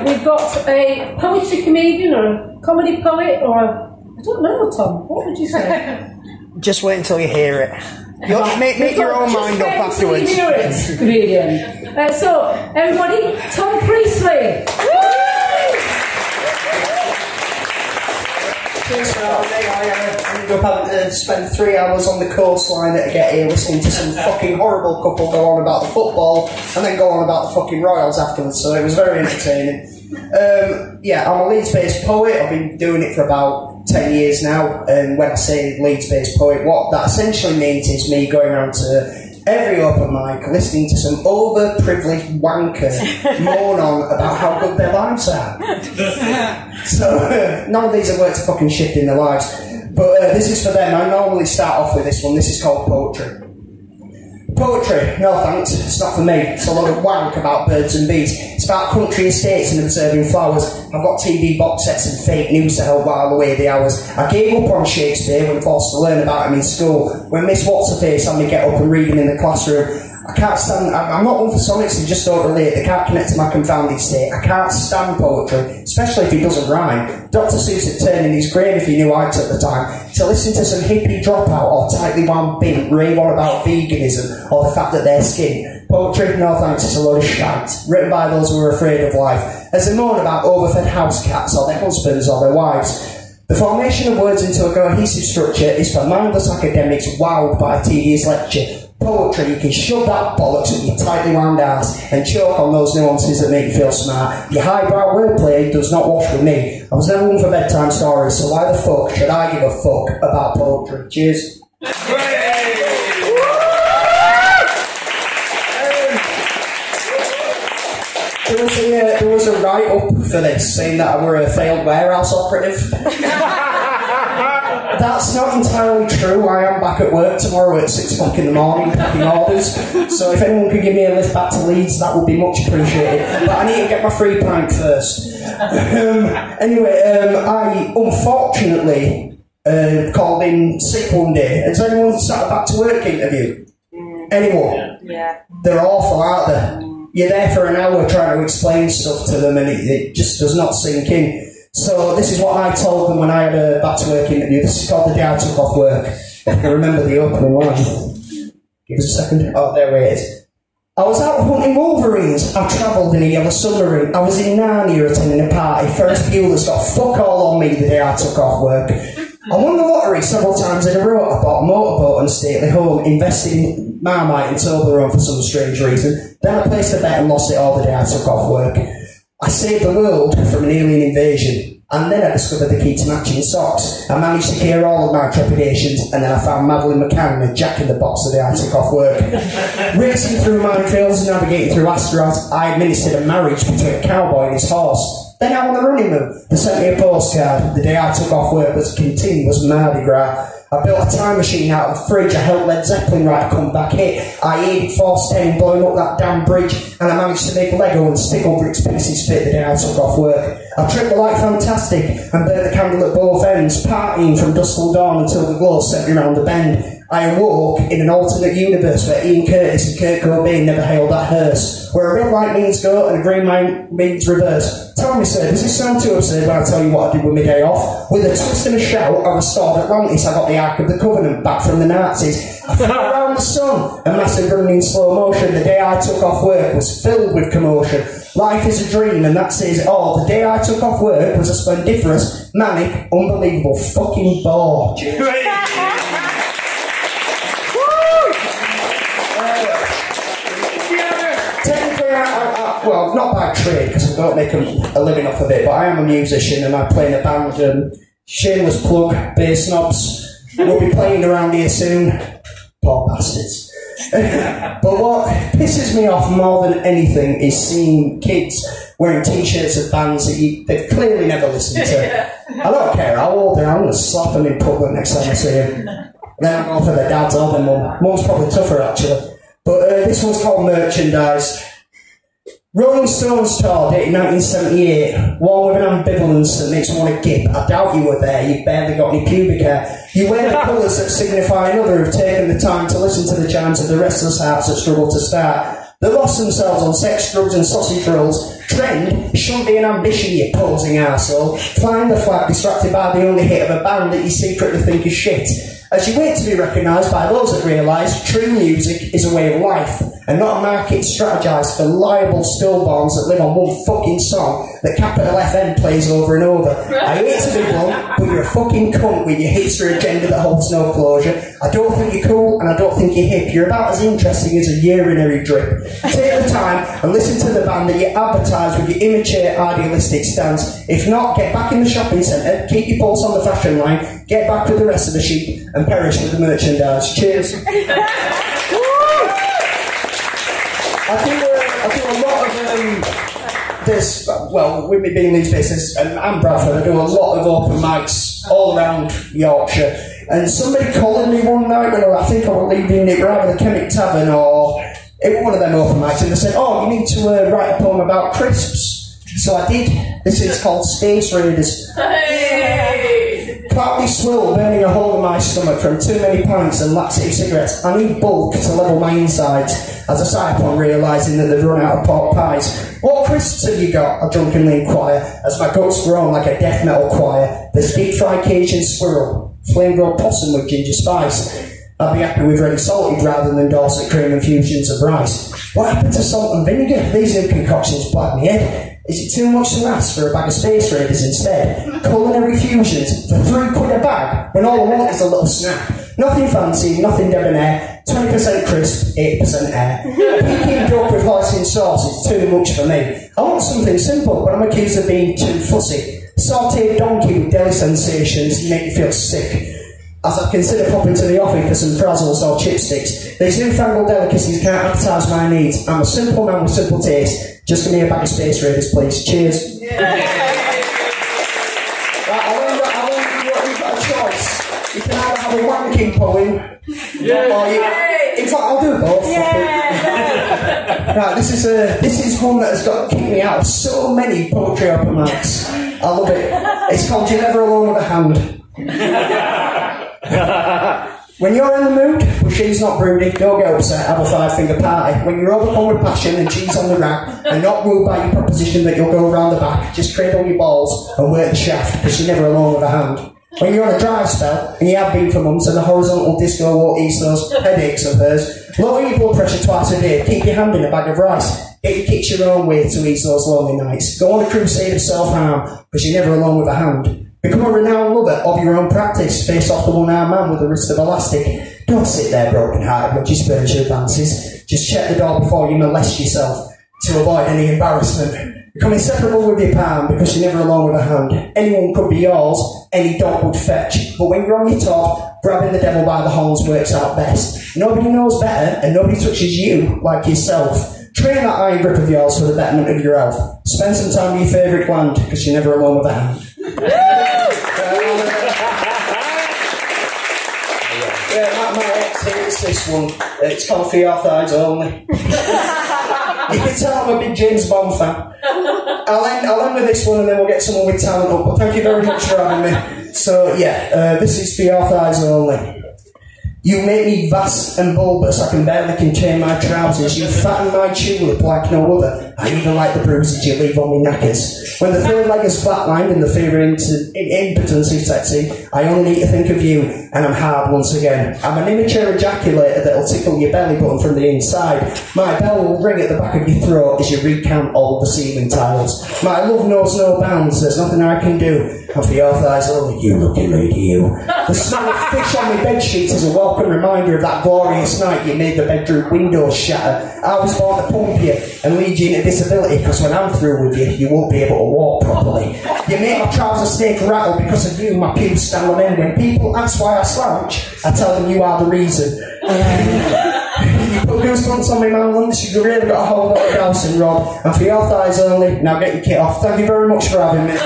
we've got a poetry comedian or a comedy poet or a... I don't know, Tom. What would you say? Just wait until you hear it. You'll make your own mind up afterwards. Hear it, comedian. So, everybody, Tom Priestley. Cheers, I ended up having to spend 3 hours on the coastline to get here listening to some fucking horrible couple go on about the football and then go on about the fucking Royals afterwards, so it was very entertaining. Yeah, I'm a Leeds-based poet. I've been doing it for about 10 years now, and when I say Leeds-based poet, what that essentially means is me going around to every open mic listening to some overprivileged wanker moan on about how good their lives are. So none of these have worked a fucking shift in their lives, but this is for them. I normally start off with this one. This is called poetry. Poetry, no thanks, it's not for me. It's a lot of wank about birds and bees. It's about country estates and observing flowers. I've got TV box sets and fake news to help while away the hours. I gave up on Shakespeare when forced to learn about him in school. When Miss What's-Her-Face had me get up and read him in the classroom. I can't stand... I'm not one for sonnets, they just don't relate. They can't connect to my confounded state. I can't stand poetry, especially if it doesn't rhyme. Dr. Seuss would turn in his grave if he knew I took the time to listen to some hippie dropout or tightly wound bint rave on about veganism or the fact that they're skin. Poetry, no thanks, it's a load of shite. Written by those who are afraid of life, as they moan about overfed house cats or their husbands or their wives. The formation of words into a cohesive structure is for mindless academics wowed by a tedious lecture. Poetry, you can shove that bollocks at your tightly wound ass and choke on those nuances that make you feel smart. Your highbrow wordplay does not wash with me. I was never one for bedtime stories, so why the fuck should I give a fuck about poetry? Cheers. There was a write-up for this saying that I were a failed warehouse operative. That's not entirely true. I am back at work tomorrow at 6 o'clock in the morning packing orders, so if anyone could give me a lift back to Leeds, that would be much appreciated. But I need to get my free pint first. Anyway, I unfortunately called in sick one day. Has anyone sat a back to work interview? Anyone? Yeah. They're awful, aren't they? You're there for an hour trying to explain stuff to them and it just does not sink in. So this is what I told them when I had a back to work interview. This is called The Day I Took Off Work. If I can remember the opening line. Give us a second. Oh, there it is. I was out hunting wolverines. I travelled in a yellow submarine. I was in Narnia attending a party. Ferris Bueller's got fuck all on me the day I took off work. I won the lottery several times in a row. I bought a motorboat and a stately home, invested in Marmite and Toblerone for some strange reason. Then I placed a bet and lost it all the day I took off work. I saved the world from an alien invasion, and then I discovered the key to matching socks. I managed to clear all of my trepidations, and then I found Madeline McCann and a Jack in the Box the day I took off work. Racing through minefields and navigating through asteroids, I administered a marriage between a cowboy and his horse. Then out on the running moon, they sent me a postcard. The day I took off work was a continuous Mardi Gras. I built a time machine out of the fridge. I helped Led Zeppelin write a comeback hit. I aided Force 10 blowing up that damn bridge, and I managed to make Lego and stick over its pieces fit the day I took off work. I tripped the light fantastic and burnt the candle at both ends, partying from dusk till dawn until the glow set me round the bend. I awoke in an alternate universe where Ian Curtis and Kurt Cobain never hailed that hearse, where a red light means go and a green light means reverse. Tell me, sir, does this sound too absurd when I tell you what I did with my day off? With a twist and a shout, I restored Atlantis. I got the Ark of the Covenant back from the Nazis. I flew around the sun, a massive running in slow motion. The day I took off work was filled with commotion. Life is a dream, and that says it all. The day I took off work was a splendiferous, manic, unbelievable fucking bore. Well, not by trade, because I don't make a living off of it, but I am a musician and I play in a band. Shameless plug, Bass Knobs. We'll be playing around here soon. Poor bastards. But what pisses me off more than anything is seeing kids wearing t-shirts of bands that they've clearly never listened to. I don't care how old they are, I'm going to slap them in public next time I see them. Then I'll go for their dads or their mum. Mum's probably tougher, actually. But this one's called Merchandise. Rolling Stones tour, dated 1978, one with an ambivalence that makes one want to gip. I doubt you were there, you've barely got any pubic hair. You wear the colours that signify another who've taken the time to listen to the chimes of the restless hearts that struggle to start. They lost themselves on sex, drugs and sausage rolls, Trend shouldn't be an ambition, you posing arsehole. Flying the flag distracted by the only hit of a band that you secretly think is shit. As you wait to be recognised by those that realise true music is a way of life and not a market strategised for liable stillborns that live on one fucking song that Capital FM plays over and over. I hate to be blunt, but you're a fucking cunt with your hipster agenda that holds no closure. I don't think you're cool and I don't think you're hip. You're about as interesting as a urinary drip. Take the time and listen to the band that you advertise with your immature idealistic stance. If not, get back in the shopping centre, keep your pulse on the fashion line, get back with the rest of the sheep and perish with the merchandise. Cheers. I do a lot of this, well, with me being Leeds business and Bradford, I do a lot of open mics all around Yorkshire. And somebody called me one night when I think I was leaving it rather the Chemic Tavern or it was one of them open mics, and they said, oh, you need to write a poem about crisps. So I did. This is called Space Raiders. Partly swill burning a hole in my stomach from too many pints and laxative cigarettes. I need bulk to level my insides as I sigh upon realising that they've run out of pork pies. What crisps have you got? I drunkenly inquire as my guts groan like a death metal choir. There's deep fried Cajun squirrel, flame grilled possum with ginger spice. I'd be happy with ready salted rather than Dorset cream infusions of rice. What happened to salt and vinegar? These new concoctions black me head. Is it too much to ask for a bag of Space Raiders instead? Culinary fusions for £3 a bag when all I want is a little snack. Nothing fancy, nothing debonair, 20% crisp, 80% air. Peking duck with hoisin sauce is too much for me. I want something simple, but I'm accused of being too fussy. Sautéed donkey with deli sensations make me feel sick. As I consider popping to the office for some frazzles or chipsticks, these newfangled delicacies can't advertise my needs. I'm a simple man with simple taste. Just give me a bag of Space Raiders, please. Cheers. Yeah. Right, I learned you've got a choice. You can either have a wanking poem, or in fact, I'll do both. Yeah. Right, this is one that has got to keep me out of so many poetry open mics. I love it. It's called You're Never Alone with a Hand. When you're in the mood, but she's not broody, don't get upset, have a 5-finger party. When you're overcome with passion and she's on the rack, and not moved by your proposition that you'll go around the back, just cradle your balls and work the shaft, because you're never alone with a hand. When you're on a dry spell, and you have been for months, and the horizontal disco won't ease those headaches of hers, lower your blood pressure twice a day, keep your hand in a bag of rice. Get your kicks your own way to ease those lonely nights. Go on a crusade of self-harm, because you're never alone with a hand. Become a renowned lover of your own practice. Face off the one-armed man with a wrist of elastic. Don't sit there broken-hearted when she spurns your advances. Just check the door before you molest yourself to avoid any embarrassment. Become inseparable with your palm because you're never alone with a hand. Anyone could be yours, any dog would fetch. But when you're on your top, grabbing the devil by the horns works out best. Nobody knows better and nobody touches you like yourself. Train that iron grip of yours for the betterment of your health. Spend some time with your favourite gland because you're never alone with a hand. My ex hates this one. It's called For Your Thighs Only. You can tell I'm a big James Bond fan. I'll end with this one and then we'll get someone with talent up. But thank you very much for having me. So yeah, this is For Your Thighs Only. You make me vast and bulbous, I can barely contain my trousers. You fatten my tulip like no other. I even like the bruises you leave on me knackers. When the third leg is flatlined and the fear of impotence is sexy, I only need to think of you, and I'm hard once again. I'm an immature ejaculator that'll tickle your belly button from the inside. My bell will ring at the back of your throat as you recount all the ceiling tiles. My love knows no bounds, there's nothing I can do. And for your thighs only, you lucky lady, you. The smell of fish on my bedsheets is a welcome reminder of that glorious night you made the bedroom windows shatter. I was born to pump you and lead you into disability, because when I'm through with you, you won't be able to walk properly. You make my trouser snake rattle because of you, my pubes stand on end. When people ask why I slouch, I tell them you are the reason. You put goosebumps on me, man, once you've really got a whole lot of dowsing rod. And for your thighs only, now get your kit off. Thank you very much for having me.